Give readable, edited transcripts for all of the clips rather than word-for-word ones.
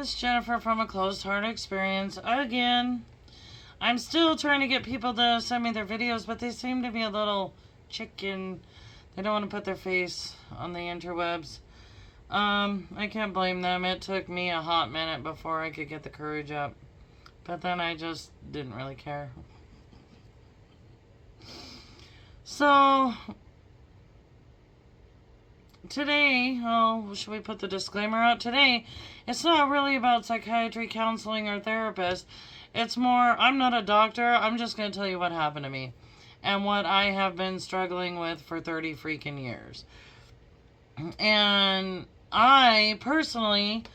It's Jennifer from A Closed Heart Experience. Again, I'm still trying to get people to send me their videos, but they seem to be a little chicken. They don't want to put their face on the interwebs. I can't blame them. It took me a hot minute before I could get the courage up. But then I just didn't really care. So, today, should we put the disclaimer out? Today, it's not really about psychiatry, counseling, or therapist. It's more, I'm not a doctor. I'm just going to tell you what happened to me and what I have been struggling with for 30 freaking years. And I personally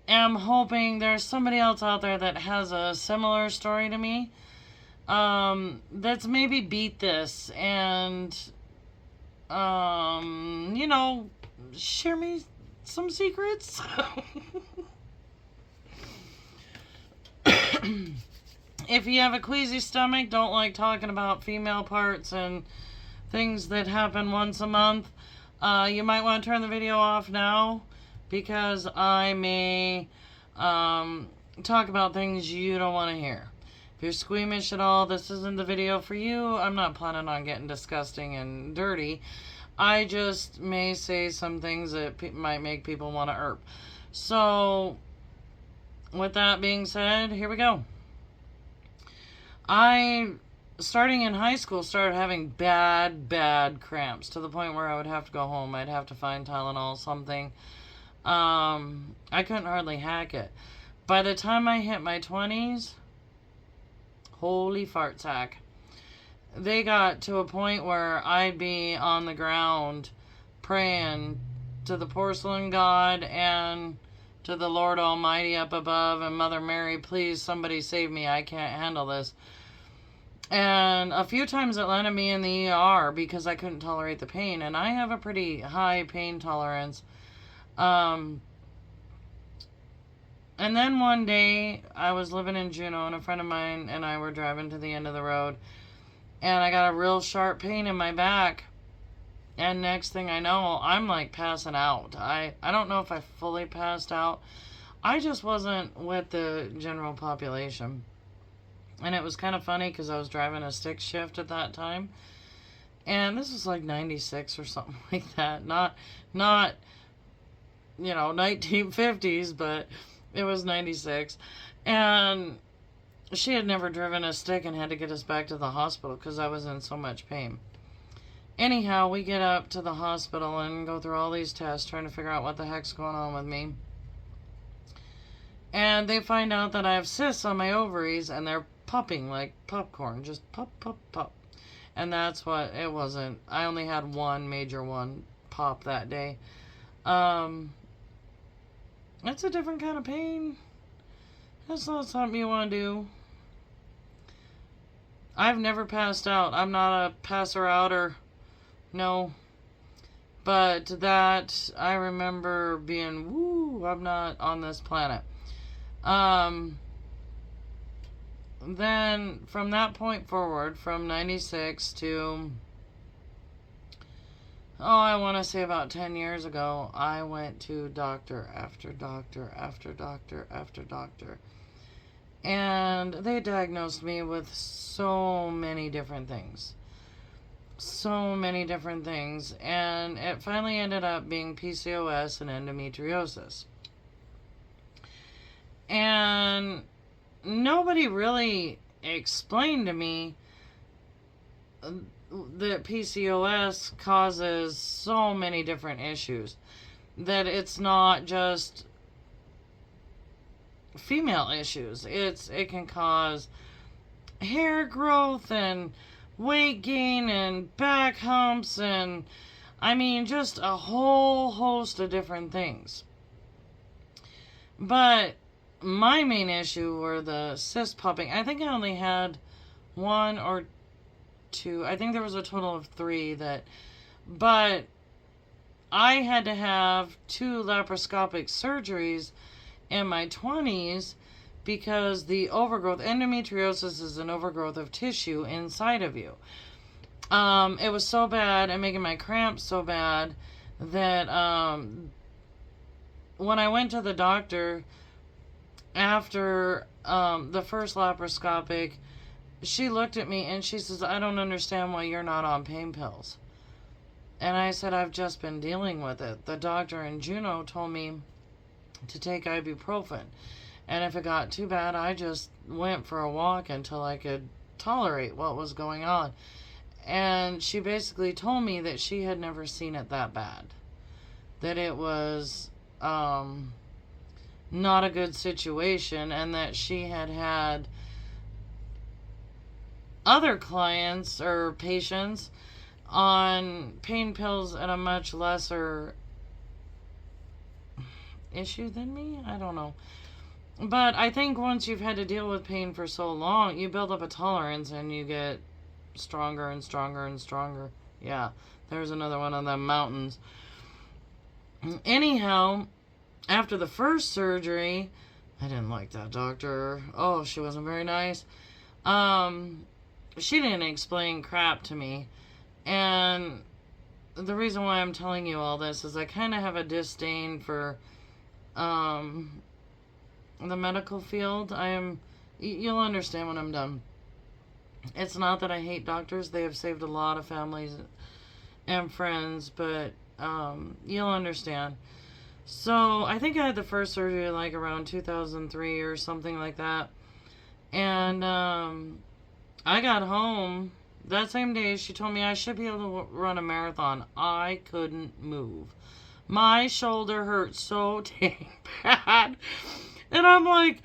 am hoping there's somebody else out there that has a similar story to me, that's maybe beat this and, you know, share me some secrets. If you have a queasy stomach, don't like talking about female parts and things that happen once a month, you might want to turn the video off now, because I may talk about things you don't want to hear. If you're squeamish at all, this isn't the video for you. I'm not planning on getting disgusting and dirty. I just may say some things that might make people want to erp. So, with that being said, here we go. Starting in high school, started having bad cramps to the point where I would have to go home. I'd have to find Tylenol, something. I couldn't hardly hack it. By the time I hit my 20s, holy fart sack. They got to a point where I'd be on the ground praying to the porcelain god and to the Lord Almighty up above and Mother Mary, please somebody save me, I can't handle this. And a few times it landed me in the ER because I couldn't tolerate the pain, and I have a pretty high pain tolerance. And then one day, I was living in Juneau, and a friend of mine and I were driving to the end of the road, and I got a real sharp pain in my back, and next thing I know, I'm like passing out. I don't know if I fully passed out. I just wasn't with the general population. And it was kind of funny because I was driving a stick shift at that time, and this was like 96 or something like that. Not, you know, 1950s, but it was 96. And she had never driven a stick and had to get us back to the hospital because I was in so much pain. Anyhow, we get up to the hospital and go through all these tests trying to figure out what the heck's going on with me. And they find out that I have cysts on my ovaries, and they're popping like popcorn. Just pop, pop, pop. And that's what it wasn't. I only had one major one pop that day. It's a different kind of pain. That's not something you want to do. I've never passed out. I'm not a passer outer. No. But that, I remember being, woo, I'm not on this planet. Then, from that point forward, from 96 to, I want to say about 10 years ago, I went to doctor after doctor after doctor after doctor. And they diagnosed me with so many different things. So many different things. And it finally ended up being PCOS and endometriosis. And nobody really explained to me that PCOS causes so many different issues. That it's not just female issues. It can cause hair growth and weight gain and back humps and, I mean, just a whole host of different things. But my main issue were the cyst popping. I think I only had one or two. I think there was a total of 3 but I had to have 2 laparoscopic surgeries in my 20s because the overgrowth, endometriosis is an overgrowth of tissue inside of you. It was so bad and making my cramps so bad that when I went to the doctor after the first laparoscopic, she looked at me and she says, I don't understand why you're not on pain pills. And I said, I've just been dealing with it. The doctor in Juneau told me to take ibuprofen. And if it got too bad, I just went for a walk until I could tolerate what was going on. And she basically told me that she had never seen it that bad. That it was not a good situation, and that she had other clients or patients on pain pills at a much lesser issue than me. I don't know. But I think once you've had to deal with pain for so long, you build up a tolerance and you get stronger and stronger and stronger. Yeah, there's another one of them mountains. Anyhow, after the first surgery, I didn't like that doctor. Oh, she wasn't very nice. She didn't explain crap to me. And the reason why I'm telling you all this is I kind of have a disdain for the medical field. You'll understand when I'm done. It's not that I hate doctors. They have saved a lot of families and friends, but you'll understand. So I think I had the first surgery like around 2003 or something like that. And I got home that same day. She told me I should be able to run a marathon. I couldn't move. My shoulder hurt so dang bad. And I'm like,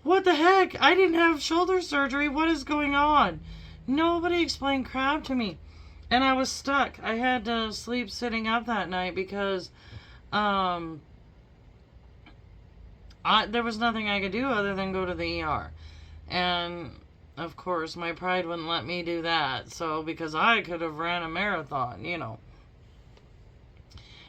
what the heck? I didn't have shoulder surgery. What is going on? Nobody explained crap to me. And I was stuck. I had to sleep sitting up that night because there was nothing I could do other than go to the ER. And of course, my pride wouldn't let me do that. So, because I could have ran a marathon, you know.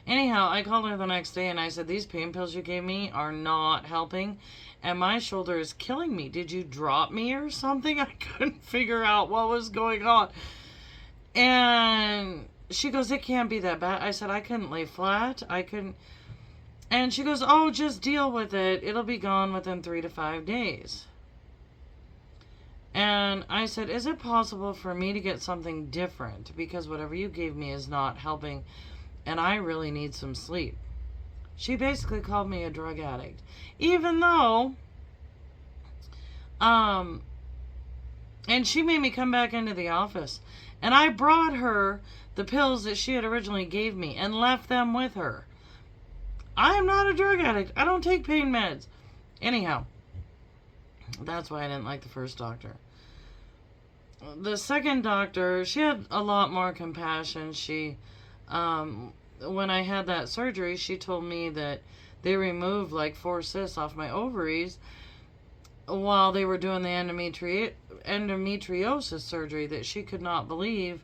Anyhow, I called her the next day and I said, these pain pills you gave me are not helping. And my shoulder is killing me. Did you drop me or something? I couldn't figure out what was going on. And she goes, it can't be that bad. I said, I couldn't lay flat. I couldn't. And she goes, oh, just deal with it. It'll be gone within 3 to 5 days. And I said, is it possible for me to get something different? Because whatever you gave me is not helping. And I really need some sleep. She basically called me a drug addict. Even though, and she made me come back into the office. And I brought her the pills that she had originally gave me and left them with her. I am not a drug addict. I don't take pain meds. Anyhow, that's why I didn't like the first doctor. The second doctor, she had a lot more compassion. She, when I had that surgery, she told me that they removed like 4 cysts off my ovaries while they were doing the endometriosis surgery that she could not believe.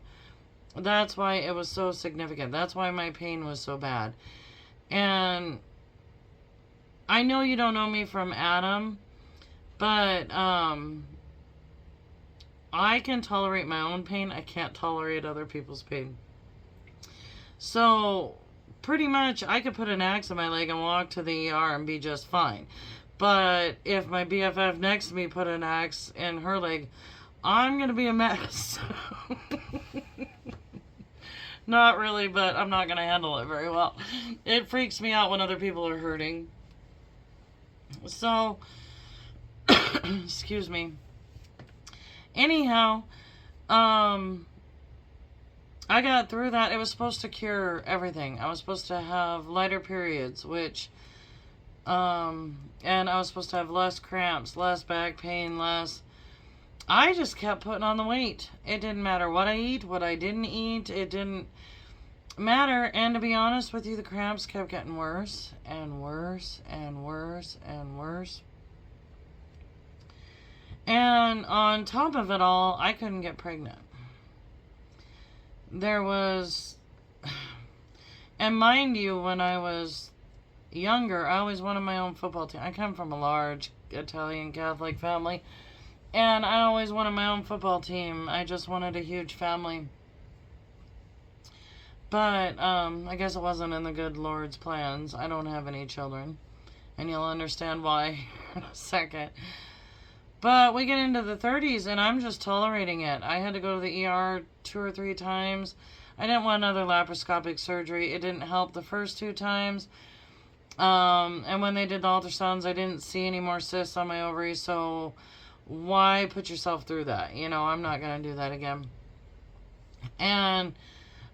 That's why it was so significant. That's why my pain was so bad. And I know you don't know me from Adam, but I can tolerate my own pain. I can't tolerate other people's pain. So pretty much I could put an axe in my leg and walk to the ER and be just fine. But if my BFF next to me put an axe in her leg, I'm going to be a mess. Not really, but I'm not going to handle it very well. It freaks me out when other people are hurting. So, excuse me. Anyhow, I got through that. It was supposed to cure everything. I was supposed to have lighter periods, which, and I was supposed to have less cramps, less back pain, less. I just kept putting on the weight. It didn't matter what I eat, what I didn't eat. It didn't matter. And to be honest with you, the cramps kept getting worse and worse and worse and worse. And on top of it all, I couldn't get pregnant. There was, and mind you, when I was younger, I always wanted my own football team. I come from a large Italian Catholic family, and I always wanted my own football team. I just wanted a huge family. But I guess it wasn't in the good Lord's plans. I don't have any children. And you'll understand why in a second. But we get into the 30s and I'm just tolerating it. I had to go to the ER 2 or 3 times. I didn't want another laparoscopic surgery. It didn't help the first 2 times. And when they did the ultrasounds, I didn't see any more cysts on my ovaries. So why put yourself through that? You know, I'm not going to do that again. And,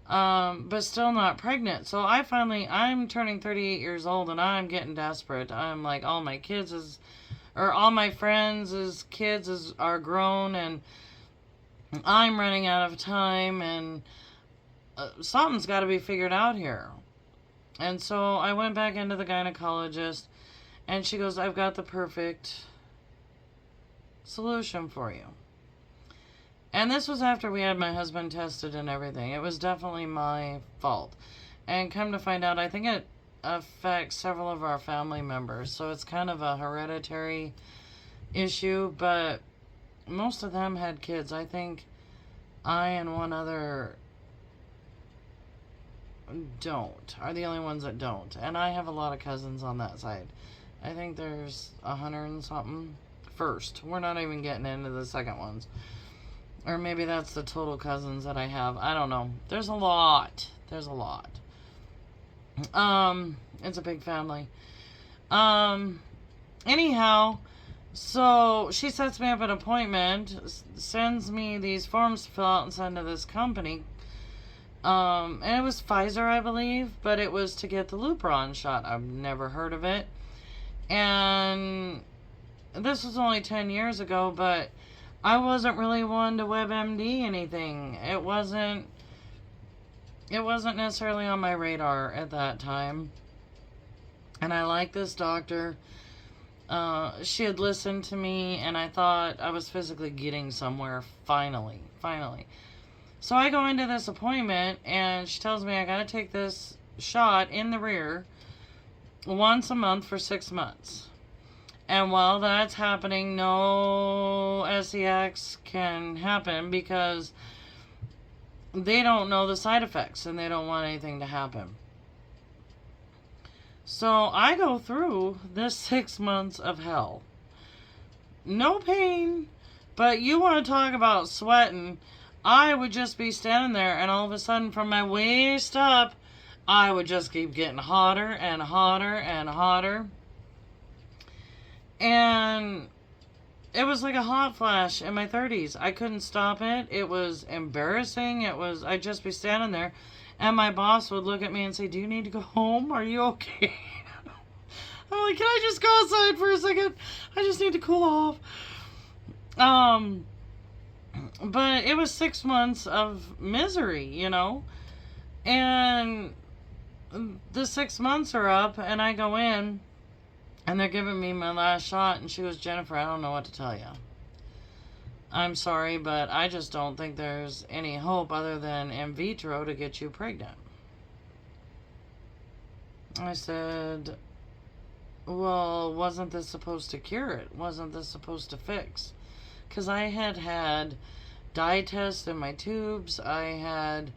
but still not pregnant. So I'm turning 38 years old and I'm getting desperate. I'm like, all my friends' kids are grown and I'm running out of time and something's got to be figured out here. And so I went back into the gynecologist and she goes, I've got the perfect solution for you. And this was after we had my husband tested and everything. It was definitely my fault. And come to find out, I think it affects several of our family members. So it's kind of a hereditary issue, but most of them had kids. I think I and one other are the only ones that don't. And I have a lot of cousins on that side. I think there's 100 and something first. We're not even getting into the second ones. Or maybe that's the total cousins that I have. I don't know. There's a lot. It's a big family. Anyhow, so she sets me up an appointment, sends me these forms to fill out and send to this company. And it was Pfizer, I believe, but it was to get the Lupron shot. I've never heard of it. And this was only 10 years ago, but I wasn't really one to WebMD anything. It wasn't necessarily on my radar at that time. And I like this doctor. She had listened to me, and I thought I was physically getting somewhere, finally. So I go into this appointment, and she tells me I gotta take this shot in the rear once a month for 6 months. And while that's happening, no S.E.H.E can happen because they don't know the side effects and they don't want anything to happen. So I go through this 6 months of hell. No pain, but you want to talk about sweating. I would just be standing there and all of a sudden from my waist up, I would just keep getting hotter and hotter and hotter. And it was like a hot flash in my 30s. I couldn't stop it. It was embarrassing. I'd just be standing there and my boss would look at me and say, do you need to go home? Are you okay? I'm like, can I just go outside for a second? I just need to cool off. But it was 6 months of misery, you know? And the 6 months are up and I go in and they're giving me my last shot and she goes, Jennifer, I don't know what to tell you. I'm sorry, but I just don't think there's any hope other than in vitro to get you pregnant. I said, well, wasn't this supposed to cure it? Wasn't this supposed to fix? Because I had dye tests in my tubes. I had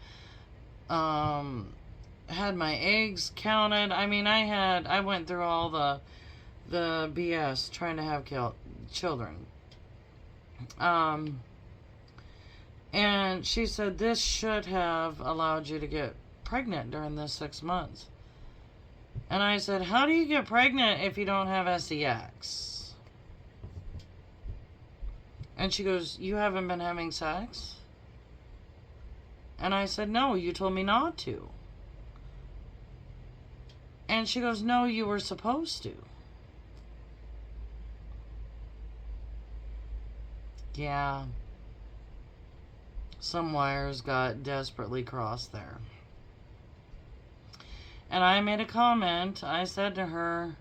my eggs counted. I mean, I went through all the BS trying to have children. And she said, this should have allowed you to get pregnant during this 6 months. And I said, how do you get pregnant if you don't have S.E.H.E? And she goes, you haven't been having sex? And I said, no, you told me not to. And she goes, no, you were supposed to. Yeah. Some wires got desperately crossed there. And I made a comment. I said to her,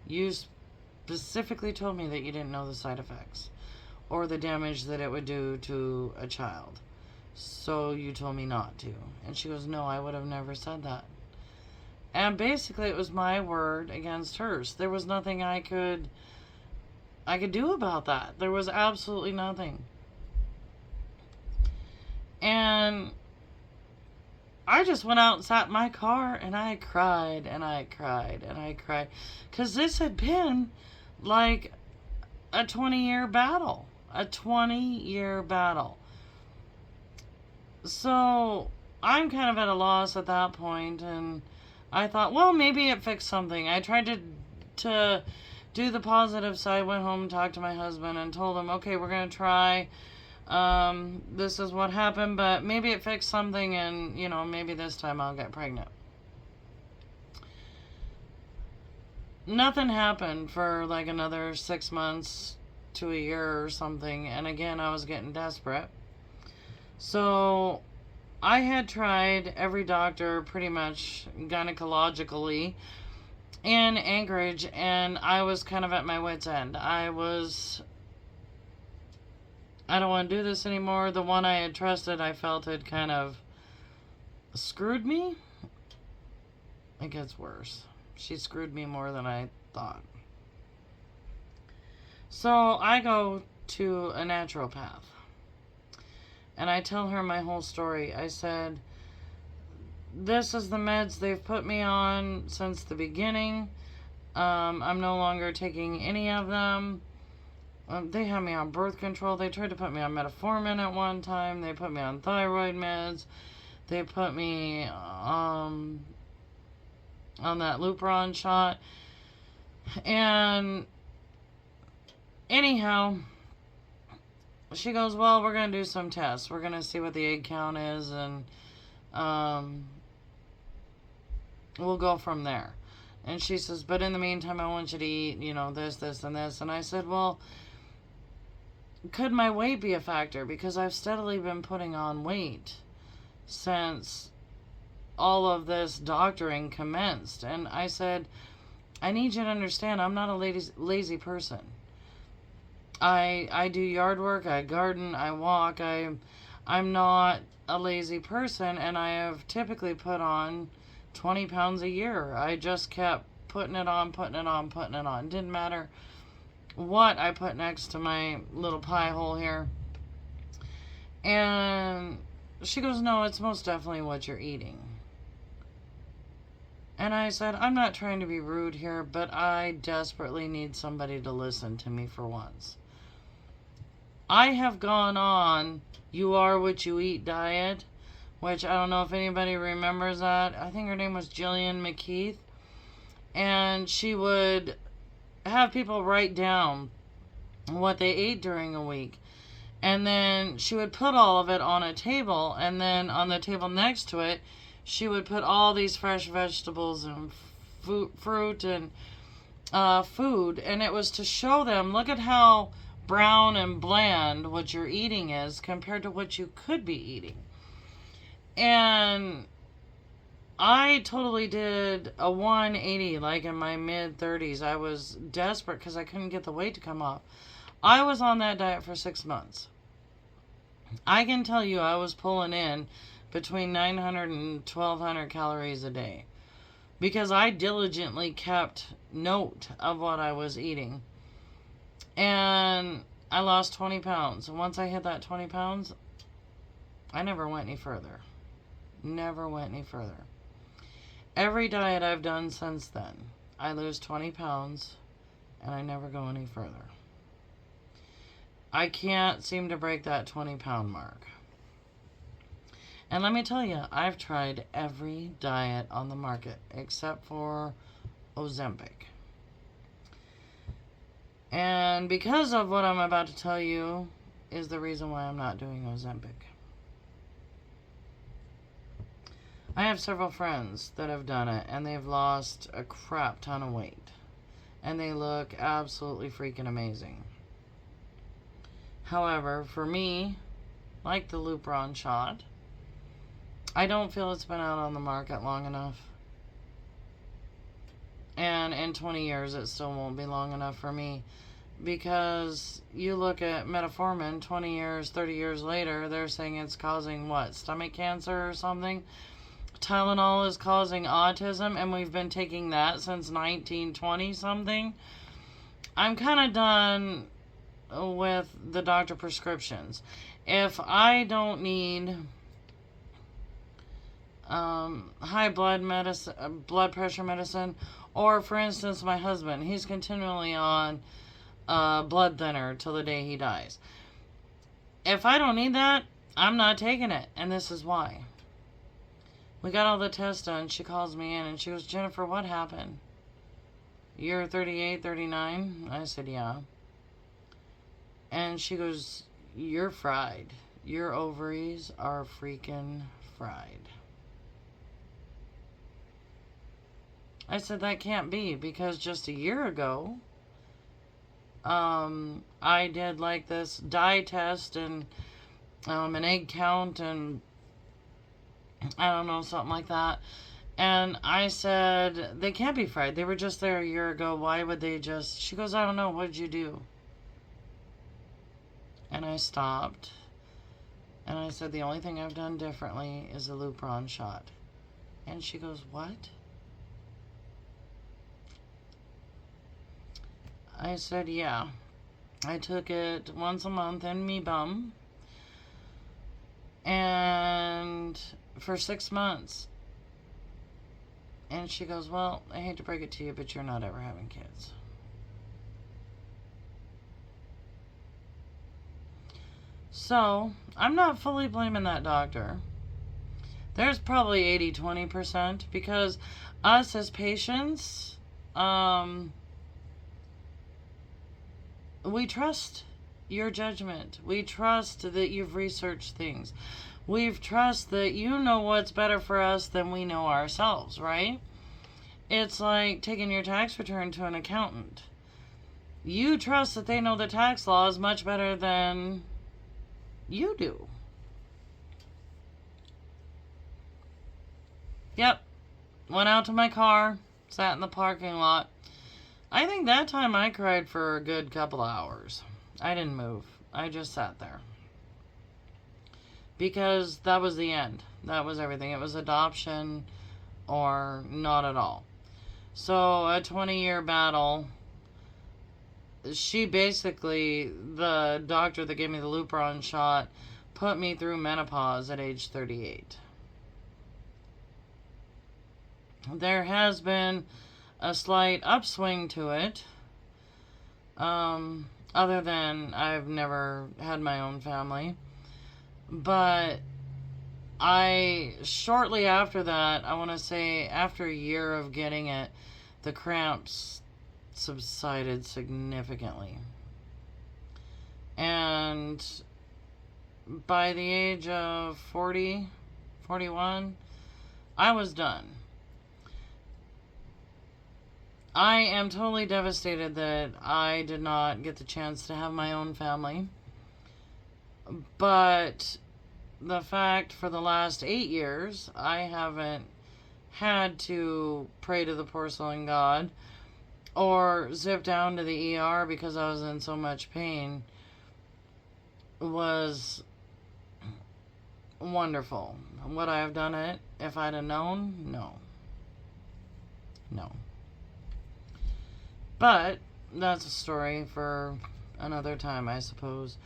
you specifically told me that you didn't know the side effects or the damage that it would do to a child. So you told me not to. And she goes, no, I would have never said that. And basically it was my word against hers. There was nothing I could do about that. There was absolutely nothing. And I just went out and sat in my car and I cried and I cried and I cried. Because this had been like a 20-year battle. A 20-year battle. So I'm kind of at a loss at that point, and I thought, well, maybe it fixed something. I tried to do the positive side, went home and talked to my husband and told him, okay, we're going to try. This is what happened, but maybe it fixed something, and, you know, maybe this time I'll get pregnant. Nothing happened for like another 6 months to a year or something, and again, I was getting desperate. So I had tried every doctor pretty much gynecologically in Anchorage, and I was kind of at my wit's end. I don't want to do this anymore. The one I had trusted, I felt had kind of screwed me. It gets worse. She screwed me more than I thought. So I go to a naturopath. And I tell her my whole story. I said, this is the meds they've put me on since the beginning. I'm no longer taking any of them. They had me on birth control. They tried to put me on metformin at one time. They put me on thyroid meds. They put me on that Lupron shot. And anyhow, she goes, well, we're going to do some tests. We're going to see what the egg count is, and we'll go from there. And she says, but in the meantime, I want you to eat, you know, this, this, and this. And I said, well, could my weight be a factor? Because I've steadily been putting on weight since all of this doctoring commenced. And I said, I need you to understand, I'm not a lazy person. I do yard work, I garden, I walk, I'm not a lazy person, and I have typically put on 20 pounds a year. I just kept putting it on, putting it on, putting it on. Didn't matter what I put next to my little pie hole here. And she goes, no, it's most definitely what you're eating. And I said, I'm not trying to be rude here, but I desperately need somebody to listen to me for once. I have gone on You Are What You Eat diet, which I don't know if anybody remembers that. I think her name was Jillian McKeith. And she would have people write down what they ate during a week. And then she would put all of it on a table. And then on the table next to it, she would put all these fresh vegetables and fruit and food. And it was to show them, look at how brown and bland what you're eating is compared to what you could be eating. And I totally did a 180 like in my mid-30s. I was desperate because I couldn't get the weight to come off. I was on that diet for 6 months. I can tell you I was pulling in between 900 and 1200 calories a day because I diligently kept note of what I was eating. And I lost 20 pounds. And once I hit that 20 pounds, I never went any further. Never went any further. Every diet I've done since then, I lose 20 pounds and I never go any further. I can't seem to break that 20-pound mark. And let me tell you, I've tried every diet on the market except for Ozempic. And because of what I'm about to tell you is the reason why I'm not doing Ozempic. I have several friends that have done it, and they've lost a crap ton of weight. And they look absolutely freaking amazing. However, for me, like the Lupron shot, I don't feel it's been out on the market long enough. And in 20 years, it still won't be long enough for me. Because you look at metformin, 20 years, 30 years later, they're saying it's causing what? Stomach cancer or something? Tylenol is causing autism, and we've been taking that since 1920 something. I'm kind of done with the doctor prescriptions. If I don't need high blood pressure medicine, or for instance, my husband, he's continually on blood thinner till the day he dies. If I don't need that, I'm not taking it, and this is why. We got all the tests done. She calls me in and she goes, Jennifer, what happened? You're 38, 39? I said, yeah. And she goes, you're fried. Your ovaries are freaking fried. I said, that can't be, because just a year ago, I did like this dye test and an egg count and I don't know, something like that. And I said, they can't be fried. They were just there a year ago. Why would they just... She goes, I don't know. What did you do? And I stopped. And I said, the only thing I've done differently is a Lupron shot. And she goes, what? I said, yeah. I took it once a month in me bum. And for 6 months. And she goes, well, I hate to break it to you, but you're not ever having kids. So, I'm not fully blaming that doctor. There's probably 80-20% because us as patients, we trust your judgment. We trust that you've researched things. We trust that you know what's better for us than we know ourselves, right? It's like taking your tax return to an accountant. You trust that they know the tax laws much better than you do. Yep. Went out to my car, sat in the parking lot. I think that time I cried for a good couple of hours. I didn't move. I just sat there. Because that was the end. That was everything. It was adoption or not at all. So a 20-year battle. She basically, the doctor that gave me the Lupron shot, put me through menopause at age 38. There has been a slight upswing to it. Other than I've never had my own family. But shortly after that, I want to say after a year of getting it, the cramps subsided significantly. And by the age of 40, 41, I was done. I am totally devastated that I did not get the chance to have my own family. But the fact for the last 8 years, I haven't had to pray to the porcelain god or zip down to the ER because I was in so much pain was wonderful. Would I have done it if I'd have known? No. No. But that's a story for another time, I suppose.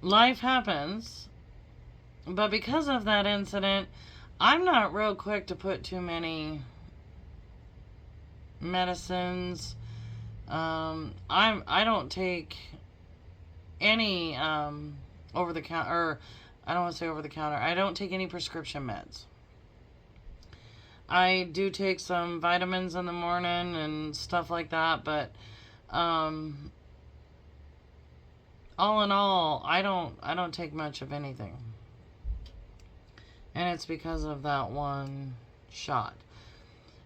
Life happens, but because of that incident, I'm not real quick to put too many medicines. I don't take any over the counter, or I don't want to say over the counter. I don't take any prescription meds. I do take some vitamins in the morning and stuff like that, but all in all, I don't take much of anything. And it's because of that one shot.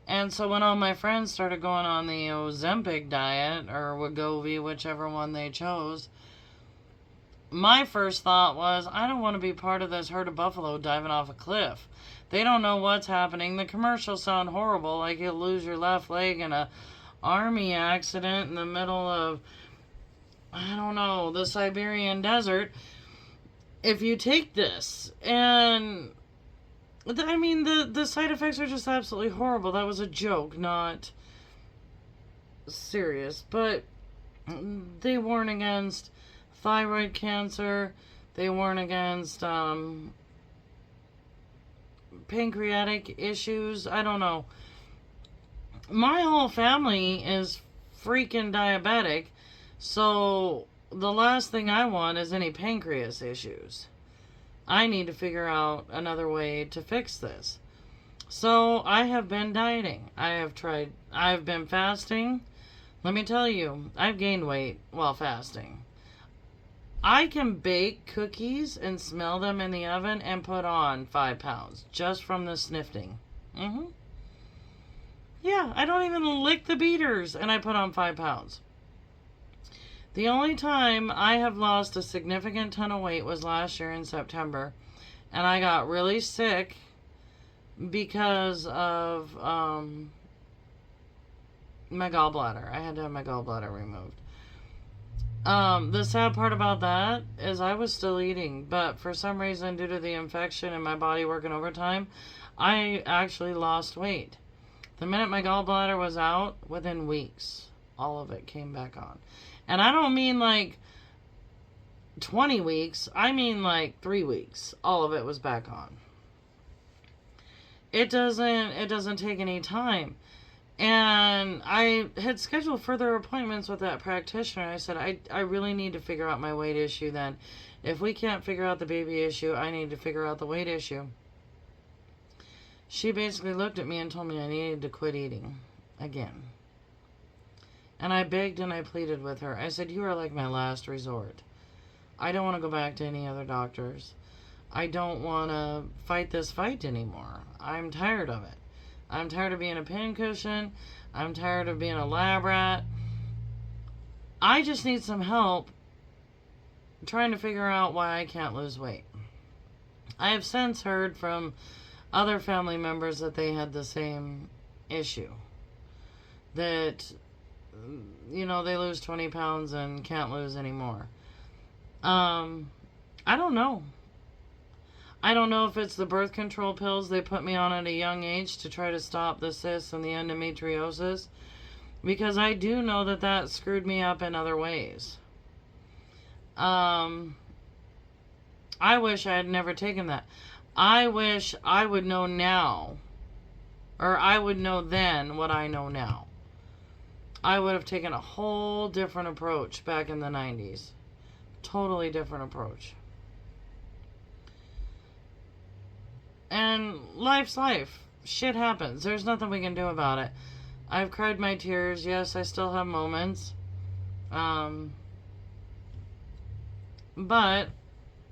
And so when all my friends started going on the Ozempic diet or Wegovy, whichever one they chose, my first thought was, I don't want to be part of this herd of buffalo diving off a cliff. They don't know what's happening. The commercials sound horrible, like you'll lose your left leg in a army accident in the middle of, I don't know, the Siberian desert if you take this. And I mean, the side effects are just absolutely horrible. That was a joke, not serious. But they warn against thyroid cancer. They warn against pancreatic issues. I don't know. My whole family is freaking diabetic, so the last thing I want is any pancreas issues. I need to figure out another way to fix this. So I have been dieting. I've been fasting. Let me tell you, I've gained weight while fasting. I can bake cookies and smell them in the oven and put on 5 pounds just from the snifting. Yeah, I don't even lick the beaters and I put on 5 pounds. The only time I have lost a significant ton of weight was last year in September. And I got really sick because of my gallbladder. I had to have my gallbladder removed. The sad part about that is I was still eating, but for some reason, due to the infection and my body working overtime, I actually lost weight. The minute my gallbladder was out, within weeks, all of it came back on. And I don't mean like 20 weeks, I mean like 3 weeks, all of it was back on. It doesn't take any time. And I had scheduled further appointments with that practitioner. I said, I really need to figure out my weight issue then. If we can't figure out the baby issue, I need to figure out the weight issue. She basically looked at me and told me I needed to quit eating again. And I begged and I pleaded with her. I said, you are like my last resort. I don't want to go back to any other doctors. I don't want to fight this fight anymore. I'm tired of it. I'm tired of being a pincushion. I'm tired of being a lab rat. I just need some help trying to figure out why I can't lose weight. I have since heard from other family members that they had the same issue. That, you know, they lose 20 pounds and can't lose anymore. I don't know. I don't know if it's the birth control pills they put me on at a young age to try to stop the cysts and the endometriosis, because I do know that that screwed me up in other ways. I wish I had never taken that. I wish I would know now, or I would know then what I know now. I would have taken a whole different approach back in the 90s. Totally different approach. And life's life. Shit happens. There's nothing we can do about it. I've cried my tears. Yes, I still have moments. But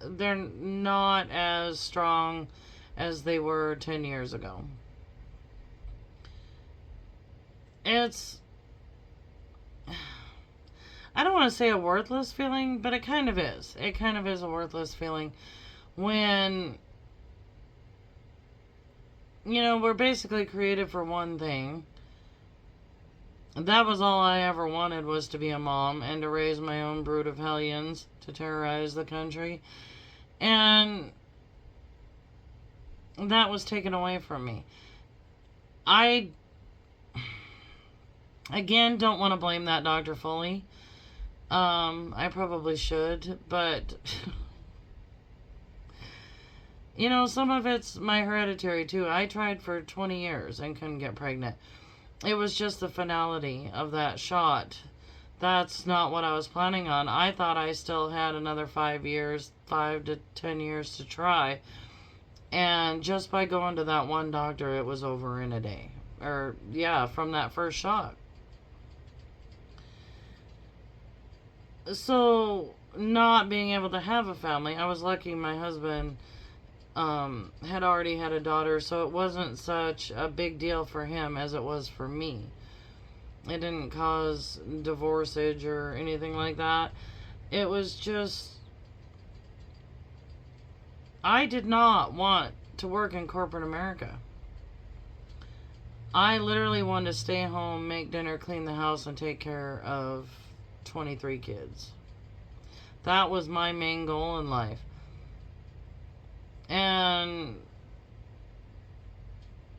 they're not as strong as they were 10 years ago. It's... I don't want to say a worthless feeling, but it kind of is. It kind of is a worthless feeling when... You know, we're basically created for one thing. That was all I ever wanted, was to be a mom and to raise my own brood of hellions to terrorize the country. And that was taken away from me. I, again, don't want to blame that doctor fully. I probably should, but... You know, some of it's my hereditary, too. I tried for 20 years and couldn't get pregnant. It was just the finality of that shot. That's not what I was planning on. I thought I still had another 5 to 10 years to try. And just by going to that one doctor, it was over in a day. Or, yeah, from that first shot. So, not being able to have a family, I was lucky my husband... had already had a daughter, so it wasn't such a big deal for him as it was for me. It didn't cause divorceage or anything like that. It was just... I did not want to work in corporate America. I literally wanted to stay home, make dinner, clean the house, and take care of 23 kids. That was my main goal in life. And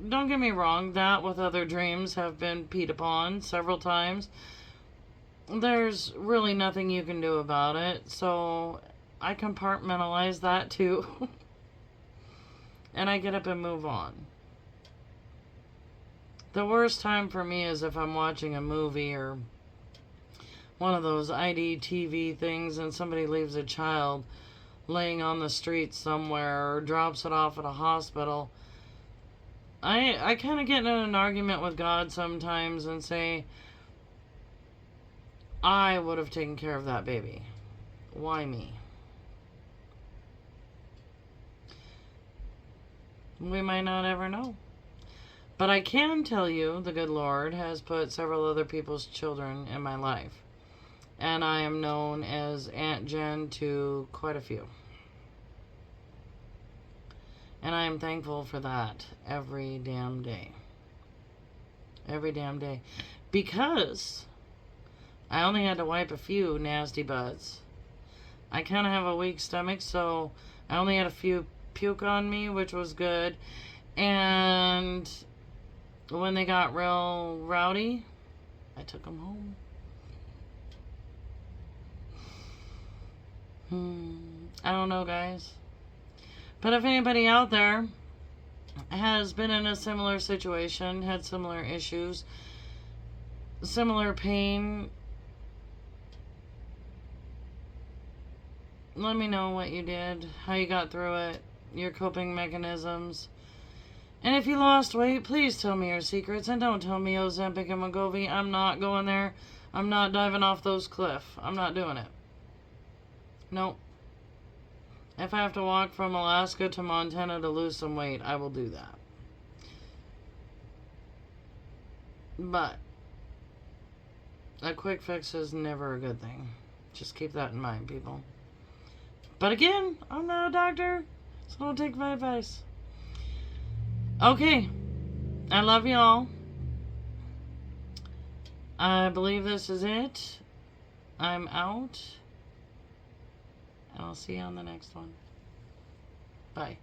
don't get me wrong, that with other dreams have been peed upon several times. There's really nothing you can do about it, so I compartmentalize that too. and I get up and move on. The worst time for me is if I'm watching a movie or one of those IDTV things and somebody leaves a child laying on the street somewhere or drops it off at a hospital. I kind of get in an argument with God sometimes and say, I would have taken care of that baby. Why me? We might not ever know. But I can tell you the good Lord has put several other people's children in my life. And I am known as Aunt Jen to quite a few. And I am thankful for that every damn day. Every damn day. Because I only had to wipe a few nasty butts. I kind of have a weak stomach, so I only had a few puke on me, which was good. And when they got real rowdy, I took them home. I don't know, guys. But if anybody out there has been in a similar situation, had similar issues, similar pain, let me know what you did, how you got through it, your coping mechanisms. And if you lost weight, please tell me your secrets, and don't tell me Ozempic and Wegovy. I'm not going there. I'm not diving off those cliffs. I'm not doing it. Nope. If I have to walk from Alaska to Montana to lose some weight, I will do that. But a quick fix is never a good thing. Just keep that in mind, people. But again, I'm not a doctor, so don't take my advice. Okay. I love y'all. I believe this is it. I'm out. And I'll see you on the next one. Bye.